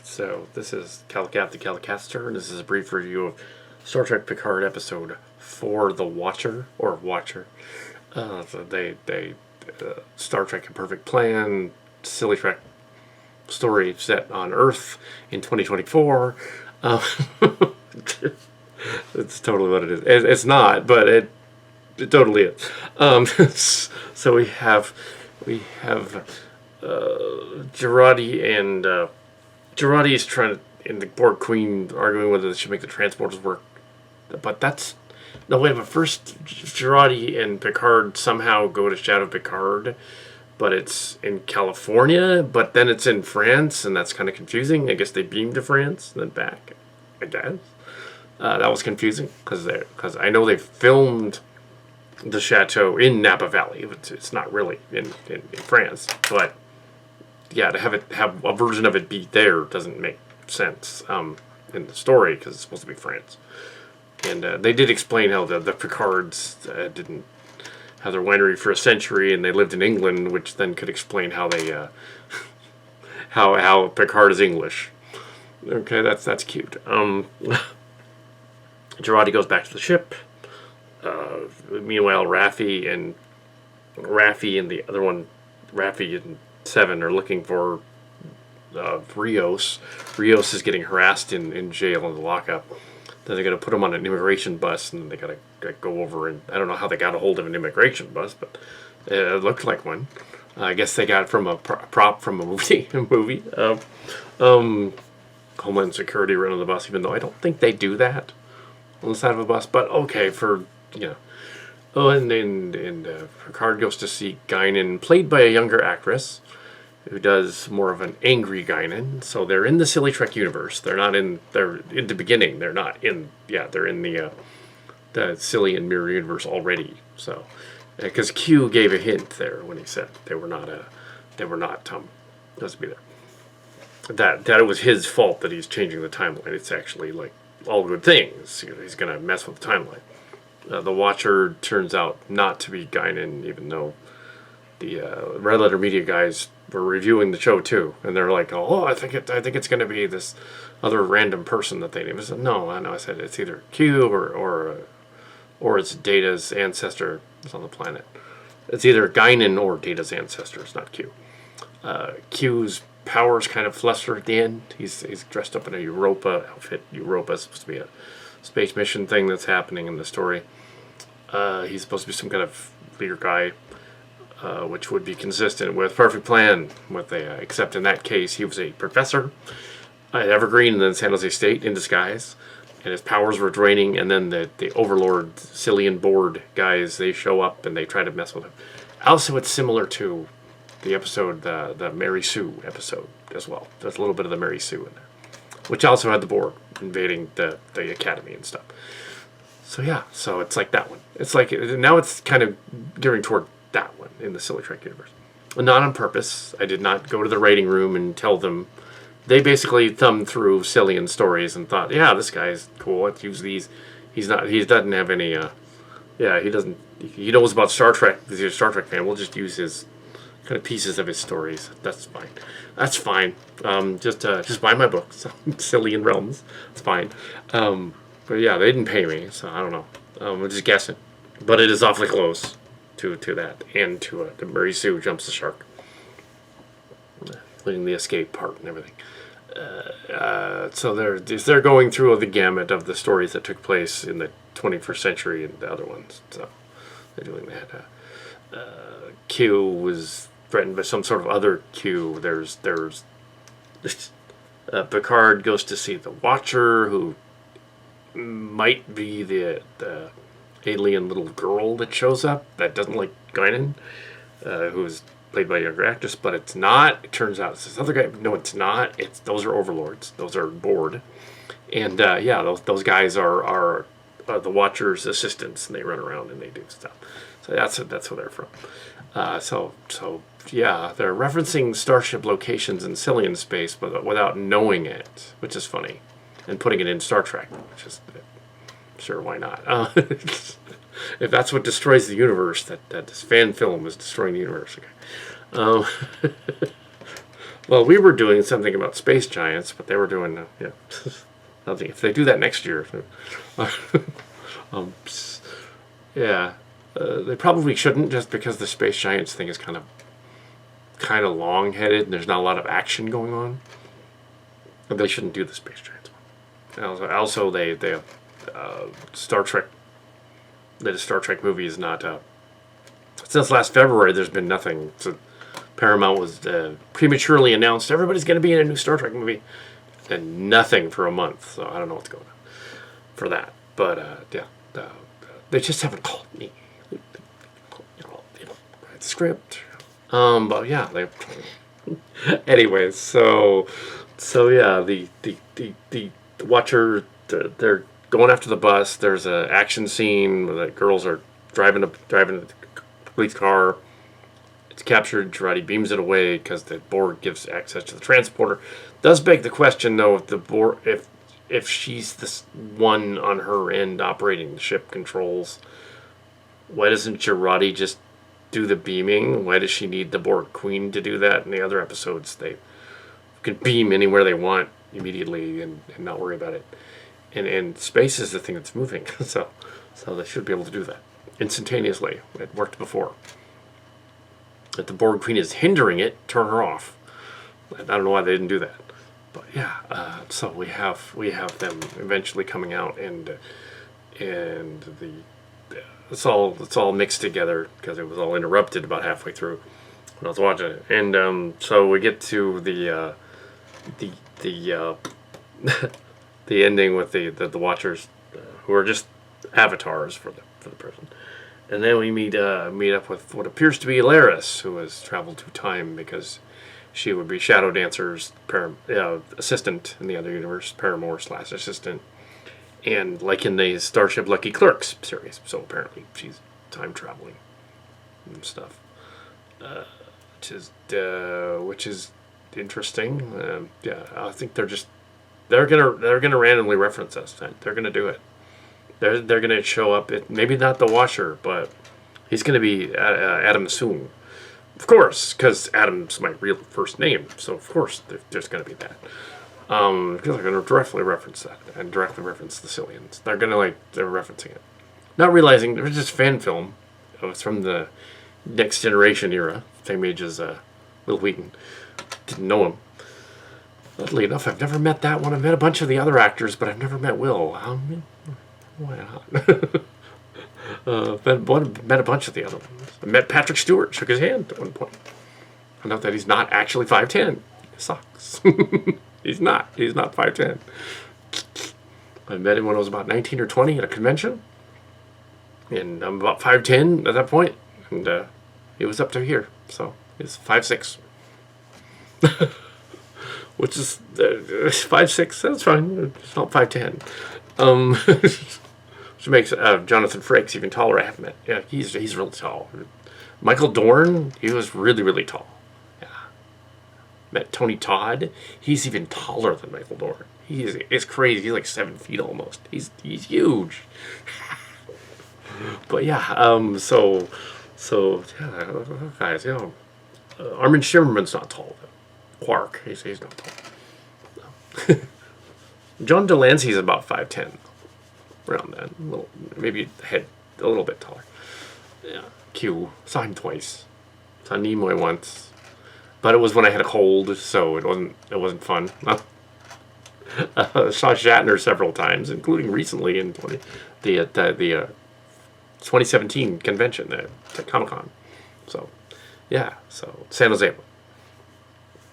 So, this is Kal Kat, the Kal Katster, and this is a brief review of Star Trek Picard episode 4, The Watcher, or Watcher. Star Trek A Perfect Plan, silly Trek story set on Earth in 2024. It's totally what it is. It's not, but it totally is. So we have Girardi and Girardi's trying to, and the Borg Queen arguing whether they should make the transporters work. But that's no wait. But first, Girardi and Picard somehow go to Shadow Picard, but it's in California. But then it's in France, and that's kind of confusing. I guess they beamed to France and then back. I guess that was confusing because I know they filmed the chateau in Napa Valley. It's not really in France, but yeah, to have a version of it be there doesn't make sense in the story because it's supposed to be France. And they did explain how the Picards didn't have their winery for a century, and they lived in England, which then could explain how they how Picard is English. Okay, that's cute. Girardi goes back to the ship. Meanwhile, Raffi and the other one, Raffi and Seven, are looking for Rios. Rios is getting harassed in jail in the lockup. Then they're going to put him on an immigration bus, and they got to go over, and I don't know how they got a hold of an immigration bus, but it looked like one. I guess they got it from a prop from a movie. Homeland Security ran on the bus, even though I don't think they do that on the side of a bus. But okay, Oh, and Picard goes to see Guinan, played by a younger actress, who does more of an angry Guinan. So they're in the Silly Trek universe. They're in the beginning. They're not in. Yeah, they're in the Silly and Mirror universe already. So, because Q gave a hint there when he said they were not supposed to be there. That it was his fault that he's changing the timeline. It's actually like all good things. He's gonna mess with the timeline. The Watcher turns out not to be Guinan, even though the Red Letter Media guys were reviewing the show too, and they're like, "Oh, I think it's going to be this other random person that they named." I said, "No, I know." I said it's either Q or it's Data's ancestor is on the planet. It's either Guinan or Data's ancestor. It's not Q. Q's powers kind of fluster at the end. He's dressed up in a Europa outfit. Europa is supposed to be a space mission thing that's happening in the story. He's supposed to be some kind of leader guy, which would be consistent with Perfect Plan. Except in that case, he was a professor at Evergreen and then San Jose State in disguise, and his powers were draining. And then the Overlord, Cillian Board guys, they show up and they try to mess with him. Also, it's similar to the episode, the Mary Sue episode as well. There's a little bit of the Mary Sue in there, which also had the Borg invading the academy and stuff. So yeah, so it's like that one. It's like now it's kind of gearing toward that one in the Silly Trek universe. Not on purpose. I did not go to the writing room and tell them. They basically thumbed through Cillian stories and thought, yeah, this guy's cool. Let's use these. He doesn't have any. He doesn't. He knows about Star Trek. He's a Star Trek fan. We'll just use his kind of pieces of his stories. That's fine. That's fine. Just buy my books, Cillian Realms. It's fine. But yeah, they didn't pay me, so I don't know. I'm just guessing. But it is awfully close to that, and to Mary Sue jumps the shark, including the escape part and everything. So they're going through the gamut of the stories that took place in the 21st century and the other ones. So they're doing that. Q was threatened by some sort of other Q. There's Picard goes to see the Watcher, who might be the alien little girl that shows up that doesn't like Guinan, who's played by a younger actress, but it's not. It turns out it's this other guy. No, it's not. Those are Overlords. Those are Board, and those guys are the Watcher's assistants, and they run around and they do stuff. So that's where they're from. Yeah, they're referencing starship locations in Cillian space, but without knowing it, which is funny, and putting it in Star Trek, which is sure, why not? If that's what destroys the universe, that this fan film is destroying the universe. Okay. Well, we were doing something about space giants, but they were doing, nothing. If they do that next year, um, yeah, they probably shouldn't, just because the space giants thing is kind of long-headed, and there's not a lot of action going on. But they shouldn't do the space giants one. Also, Star Trek. The Star Trek movie is not. Since last February, there's been nothing. So Paramount was prematurely announced everybody's going to be in a new Star Trek movie, and nothing for a month. So I don't know what's going on for that. But they just haven't called me. Write the script. But yeah, they. Anyways, so yeah, the Watcher, they're going after the bus. There's an action scene where the girls are driving a police car. It's captured. Girardi beams it away because the Borg gives access to the transporter. Does beg the question, though, if the Borg, if she's this one on her end operating the ship controls, why doesn't Girardi just do the beaming? Why does she need the Borg Queen to do that? In the other episodes, they can beam anywhere they want immediately and not worry about it. And space is the thing that's moving, so they should be able to do that instantaneously. It worked before. If the Borg Queen is hindering it, turn her off. I don't know why they didn't do that, but yeah. So we have them eventually coming out, and it's all mixed together because it was all interrupted about halfway through when I was watching it, and so we get to the the ending with the Watchers, who are just avatars for the person, and then we meet up with what appears to be Laris, who has traveled through time because she would be Shadow Dancer's assistant in the other universe, paramour / assistant, and like in the Starship Lucky Clerks series. So apparently she's time traveling and stuff, which is interesting. I think they're gonna randomly reference us. They're gonna do it. They're gonna show up. Maybe not the Watcher, but he's gonna be Adam soon, of course, because Adam's my real first name. So of course there's gonna be that. Because they're gonna directly reference that and directly reference the Cillians. They're referencing it, not realizing it was just fan film. It's from the Next Generation era. Same age as Will Wheaton. Didn't know him. Oddly enough, I've never met that one. I've met a bunch of the other actors, but I've never met Will. Why not? Met a bunch of the other ones. I met Patrick Stewart, shook his hand at one point. I know that he's not actually 5'10". It sucks. He's not 5'10". I met him when I was about 19 or 20 at a convention. And I'm about 5'10" at that point. And he was up to here. So he's 5'6". Which is 5'6". That's fine. It's not 5'10". Which makes Jonathan Frakes even taller. I haven't met. Yeah, he's really tall. Michael Dorn, he was really, really tall. Yeah. Met Tony Todd. He's even taller than Michael Dorn. It's crazy. He's like 7 feet almost. He's huge. But yeah. So yeah, guys. Armin Shimmerman's not tall though. Quark, he's not tall. No. John Delancey's about 5'10", around that. Maybe head a little bit taller. Yeah. Q. Saw him twice. Saw Nimoy once, but it was when I had a cold, so it wasn't fun. Saw Shatner several times, including recently in the 2017 convention at Comic-Con. So yeah. So San Jose.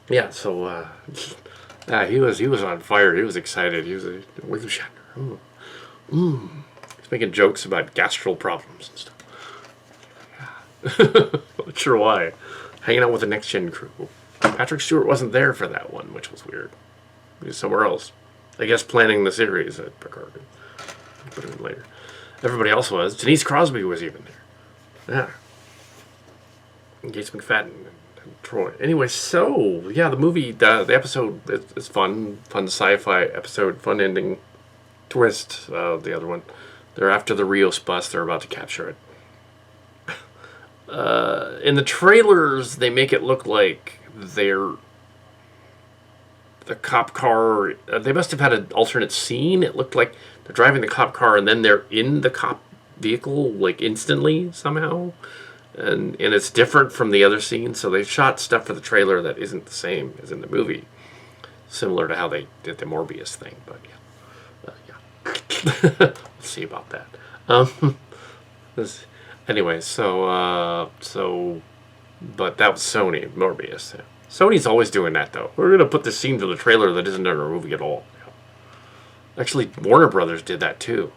Yeah, so he was on fire. He was excited. He was William Shatner. He's making jokes about gastral problems and stuff. Yeah. Not sure why. Hanging out with the Next Gen crew. Patrick Stewart wasn't there for that one, which was weird. He was somewhere else. I guess planning the series at Picard. Put him in later. Everybody else was. Denise Crosby was even there. Yeah. And Gates McFadden. Troy. Anyway, so yeah, the movie, the episode is fun sci-fi episode, fun ending twist. The other one, they're after the Rios bus. They're about to capture it. In the trailers, they make it look like they're the cop car. They must have had an alternate scene. It looked like they're driving the cop car and then they're in the cop vehicle like instantly somehow, and it's different from the other scenes. So they shot stuff for the trailer that isn't the same as in the movie, similar to how they did the Morbius thing. But yeah, we'll see about that. Anyway, but that was Sony Morbius. Yeah. Sony's always doing that, though. We're gonna put this scene to the trailer that isn't in a movie at all. Yeah. Actually, Warner Brothers did that too,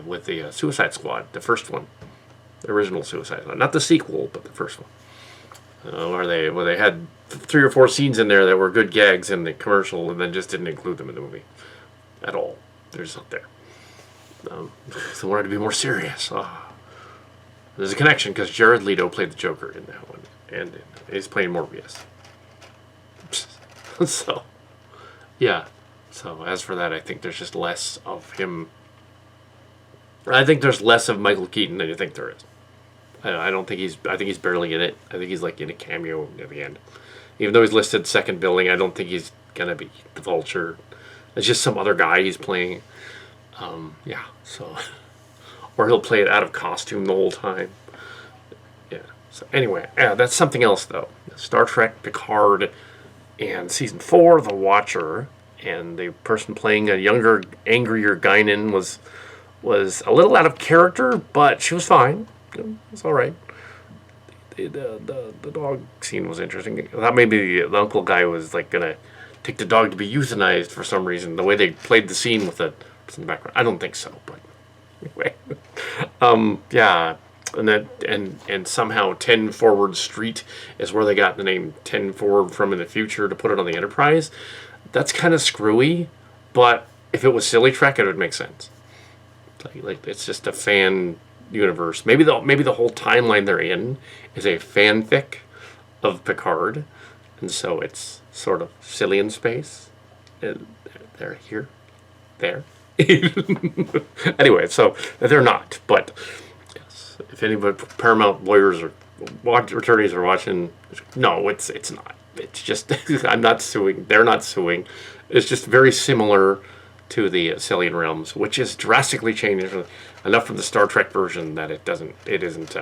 with the Suicide Squad, the first one, the original Suicide Squad, not the sequel, but the first one, where they had 3 or 4 scenes in there that were good gags in the commercial, and then just didn't include them in the movie at all. They're just up there. They wanted to be more serious. There's a connection because Jared Leto played the Joker in that one, and he's playing Morbius. So, yeah. So as for that, I think there's just less of him. I think there's less of Michael Keaton than you think there is. I don't think he's. I think he's barely in it. I think he's like in a cameo at the end. Even though he's listed second billing, I don't think he's gonna be the Vulture. It's just some other guy he's playing. Yeah. So, or he'll play it out of costume the whole time. Yeah. So anyway, yeah, that's something else though. Star Trek, Picard, and season 4, The Watcher, and the person playing a younger, angrier Guinan was a little out of character, but she was fine. It's all right. The dog scene was interesting. I thought maybe the uncle guy was like gonna take the dog to be euthanized for some reason. The way they played the scene with the in the background, I don't think so. But anyway, yeah, and somehow 10 Forward Street is where they got the name 10 Forward from in the future to put it on the Enterprise. That's kind of screwy, but if it was Silly Trek, it would make sense. Like it's just a fan universe. Maybe the whole timeline they're in is a fanfic of Picard, and so it's sort of silly in space. And they're here, there. Anyway, so they're not. But yes, if anybody, Paramount lawyers or attorneys are watching, no, it's not. It's just I'm not suing. They're not suing. It's just very similar to the Cillian Realms, which is drastically changed enough from the Star Trek version that it isn't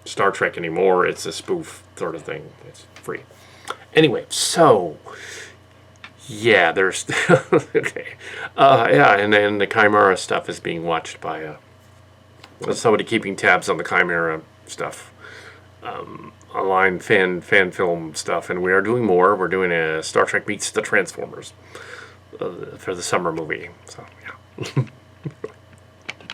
Star Trek anymore. It's a spoof sort of thing. It's free. Anyway, so yeah, there's okay, yeah, and then the Chimera stuff is being watched by somebody keeping tabs on the Chimera stuff, online fan film stuff, and we are doing more. We're doing a Star Trek meets the Transformers for the summer movie. So yeah.